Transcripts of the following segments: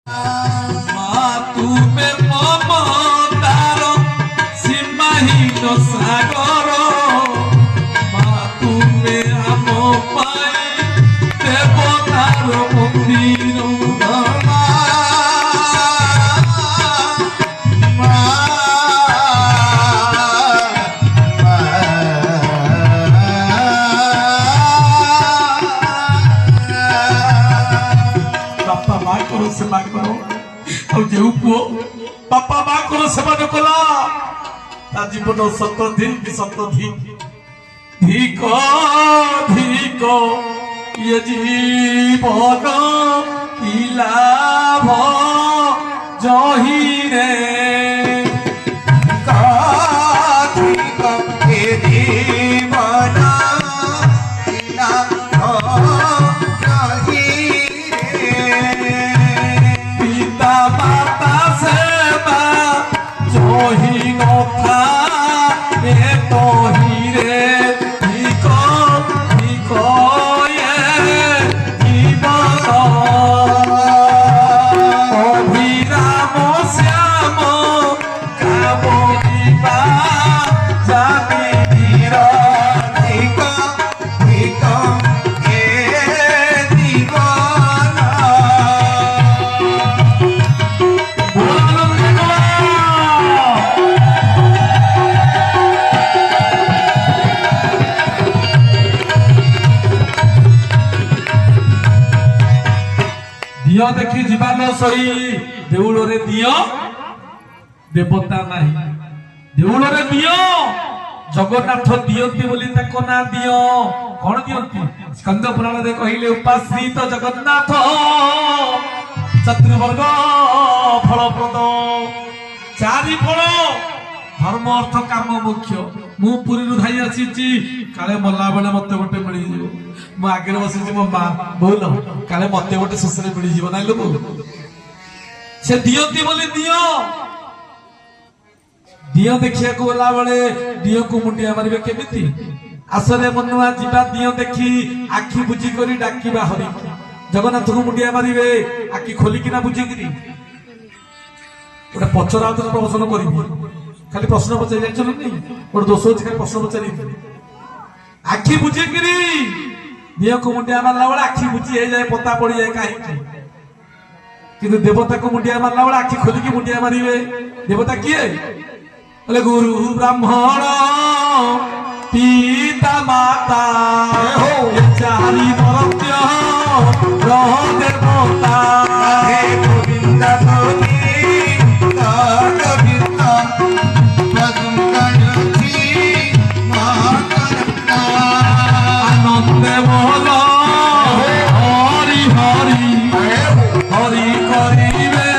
ତୁମେ ମମତାର ସୀମାହୀନ ସାଗର, ମା ତୁମେ ଆମ ପାଇଁ ଦେବତାର ମନ୍ଦିର। ବାପା ମା କର ସେବା କର, ଆଉ ଯେଉଁ ପୁଅ ବାପା ମା କର ସେବା ନ କଲା ତା ଜୀବନ ସତ ଧିକ ଧିକ ଇଏ ଜୀବନ କି ଲାଭ ଜହିରେ। दियो देखी जीवन सही देउल रे दियो देवता नहीं, देउल रे दियो जगन्नाथ दियंती बोली ताको ना दियो कौन दियंती स्कंद पुराण रे कहिले उपासित जगन्नाथ चतुर्वर्ग फलप्रद चारि फल धर्म अर्थ काम मुख्य। मु पुरी रु धाई आसी काले मल्ला बेले मते गोटे मिल जीव, मु आगे बसी मो माँ बोल काले मते गोटे शेष मिल जीव ना लोक से दियंती बोली दियो दियो देखिया को गला बेले दियो को मुंडिया मारिबे केमिति आसरे मनुआ जीवा दियो देखी आखि बुझी करी डाकिबा हरि जगन्नाथ को मुंडिया मारिबे आखि खोली किना बुझी करी ओटा पचरा उतर प्रवचन करिबो खाली प्रश्न पचारि जाइछन नै ओटा दोष होछि खाली प्रश्न पचारि आखि बुझी करी दियो को मुंडिया मारला बेले आखि बुझी हे जाए पता पड़ी जाए काहे किंतु देवता को मुंडिया मारला बेले आखि खोली की मुंडिया मारिबे देवता किए बोले गुरु ब्राह्मण पिता माता चारि मर्त्य ग्रह देवता गोविंद आनंद बोल हरि हरि हरि करिबे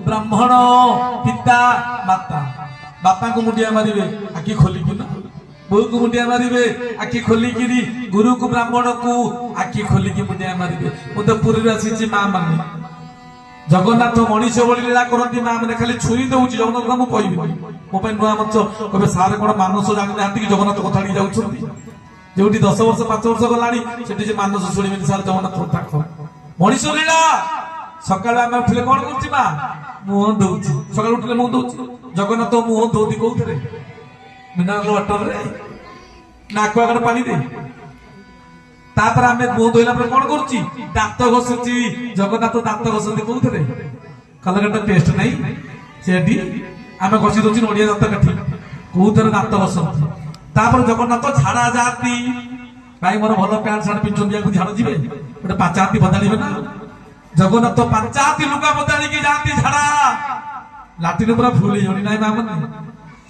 ब्राह्मण पिता माता बापा को मुंडिया मारिबे आखि खोलिकी ना बोल को मुंडिया मारिबे आखि खोलिकी गुरु को ब्राह्मण को आखि खोलिकी मुंडिया मारिबे मु तो पुरी आसी माँ माने जगन्नाथ मनीष बड़ी लीला करती माँ मैंने खाली छुई दउची जगन्नाथ को कहबी मो पे नुआ मंच कबे सारे कोन मानस जानि नांती कि जगन्नाथ कथा ली जाउछंती जेउटी 10 वर्ष 5 वर्ष गलानी सेठी जे मानस सुनिबे सारे जगन्नाथ कथा मनीष लीला सकाळ आमे उठले कोन करछि मा मुह दउछि सकाळ उठले मुह दउछि जगन्नाथ मुह दउति कोथरे मिनरल वाटर रे नाक आगर पानी दे तापर आमे मुह धोइला पर कोन करछि दांत घसछि जगन्नाथ दांत घसନ୍ତି कोथरे कलगटा टेस्ट नै सेठी आमे घसि दउछि नडिया दांत काठी कोथरे दांत घसନ୍ତି तापर जगन्नाथ झाड़ा जाती भाई मोर भलो पैंट शर्ट पिंचंदिया को झाड़ जिवे ओटे पाचाती बदलिबे ना जगन्नाथ पंचायती लुगा बदली की जाती झाड़ा लाटिन पूरा फुल होनी नाई मामन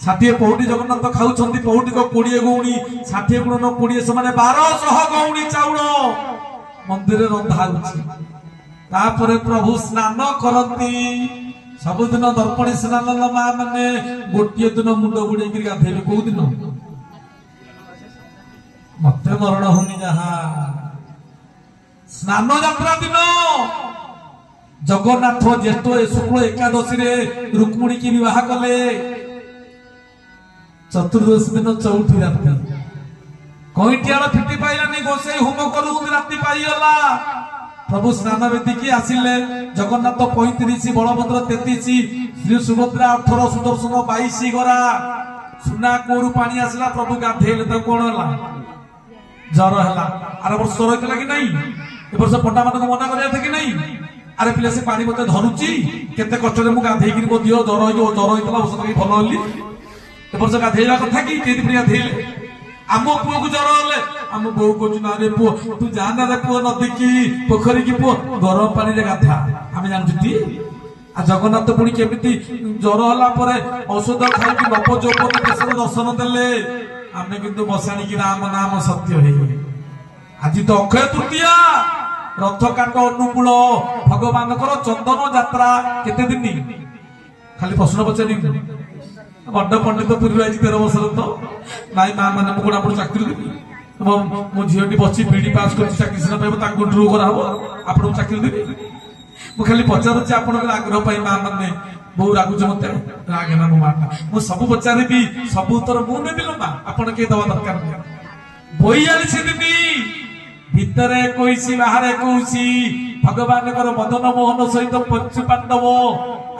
60 पौटी जगन्नाथ खाउछंती पौटी को 20 गौणी 60 गुण 20 समान 1200 गौणी चाउल मंदिर रंधा होछि तापरे प्रभु स्नान करती सबुदिन दर्पणी स्नान मा माने गोटिए दिन मुंड बुड़े कि गाधेबे को दिन मते मरण होनी जहा स्नान यात्रा दिन जगन्नाथ ज्येष्ठ शुक्ल एकादशी रे रुक्मिणी की विवाह कले चतुर्दशी दिन चौथी राति कईटियाल फिटी पाइलानी गोसाई होम करू राति पाइला प्रभु स्नान बेदी आसिले जगन्नाथ 35 बलभद्र 33 श्री सुभद्रा 18 सुदर्शन 22 गरा सुना कोरु पानी आसला प्रभु गाधेले तो कौन है जर है आर वर्ष जर होता कि नहीं ए वर्ष पंडा मान मना कर कि नहीं अरे पिला से पानी मत धरुची केते कष्ट मु गाधेई मो दियो जर होता औषध भल हली ए वर्ष गाधेला कथा कि गाधेले आम पुओ को जर हेले आम बो को ना रे पुओ तू जाना रे पुओ नदी की पोखरी की पुओ गरम पानी रे गाधा आम जानछुटी आ जगन्नाथ पुणी केमिति जर होला परे औषध खाई कि नव जोपन देशर दर्शन देले आमे किंतु बसाणी की राम नाम सत्य हे आज तो अक्षय तृतीया रथ काट अनुकूल भगवान चंदन यात्रा केते दिन खाली प्रश्न पचारि बड़ पंडित पूर्व आज 13 वर्ष तो नाई माँ मैंने मुझे आप चाकरी देवी मो झीटी बसी बीडी पास कर चाकरी सीना पाइब इंटरव्यू कराब आपको चाकरी देवी मुझे खाली पचारे आप आग्रह पाई माँ मैंने बहु रागुच मत रागे ना मो माँ मुझे सब पचारि सब उत्तर मुझे लो माँ आप दवा दरकार बयालीस दिन भितर 21 बाहर 21 भगवान मदन मोहन सहित पंचु पांडव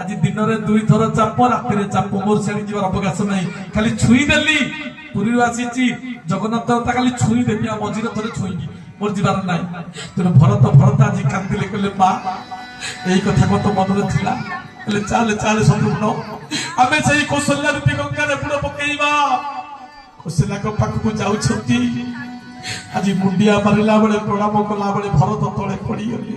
आज दिन में 2 थर चाप राति चाप मोर छाड़ी जीवार अवकाश नहीं खाली छुई देली पुरी आसी जगन्नाथ खाली छुई देवी आ मझे थे छुई मोर जीवार ना तेना भरत आज कांदिले कहले माँ यही कथा कत मन में थिला चाले चाले शत्रुघ्न आमे से कौशल्या रूपी गंगा बुड़ पकईवा कौशल्या पाखक जाऊँ आज मुंडिया मारिला बेले प्रणाम कला बेले भरत तले पड़गले